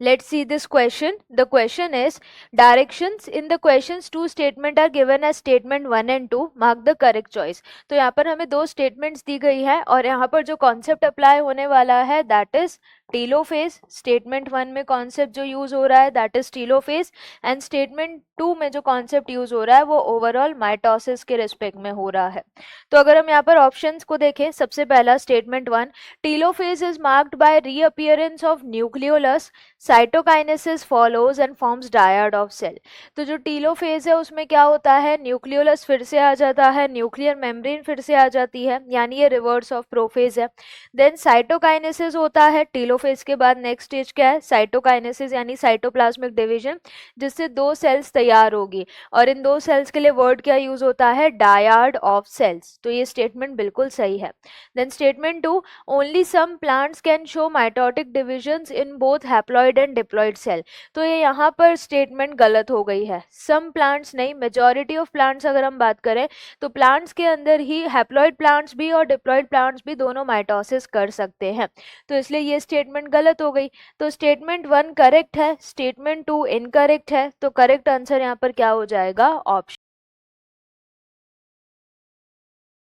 Let's see this question. The question is, directions in the questions two statement are given as statement 1 and 2. Mark the correct choice. तो यहाँ पर हमें दो statements दी गई है और यहाँ पर जो concept apply होने वाला है that is टीलोफेज. स्टेटमेंट 1 में कॉन्सेप्ट जो यूज हो रहा है that is telophase and statement 2 में जो कॉन्सेप्ट यूज हो रहा है वो ओवरऑल माइटोसिस के रिस्पेक्ट में हो रहा है. तो अगर हम यहाँ पर ऑप्शंस को देखें, सबसे पहला statement 1, telophase is marked by reappearance of nucleolus, cytokinesis follows and forms dyad of cell. तो जो टीलोफेज है उसमें क्या होता है, न्यूक्लियोलस फिर से आ जाता है, न्यूक्लियर मेम्ब्रेन फिर से आ जाती है, यानी ये रिवर्स ऑफ प्रोफेज है. देन साइटोकाइनेसिस होता है टीलोफेज के बाद. नेक्स्ट स्टेज क्या है, साइटोकाइनेसिस यानी साइटोप्लाज्मिक डिवीजन, जिससे दो सेल्स तैयार होगी और इन दो सेल्स के लिए वर्ड क्या यूज होता है, डायड ऑफ सेल्स. तो ये स्टेटमेंट बिल्कुल सही है. Then statement 2, only some plants can show mitotic divisions in both haploid and diploid cell. तो ये यहाँ पर स्टेटमेंट गलत हो गई है. सम प्लांट्स नहीं, मेजॉरिटी ऑफ प्लांट्स अगर हम बात करें तो प्लांट्स के अंदर ही हैप्लॉइड प्लांट्स भी और डिप्लॉइड प्लांट्स भी दोनों माइटोसिस कर सकते हैं. तो इसलिए ये स्टेटमेंट गलत हो गई. तो स्टेटमेंट 1 करेक्ट है, स्टेटमेंट 2 इनकरेक्ट है. तो करेक्ट आंसर यहाँ पर क्या हो जाएगा, ऑप्शन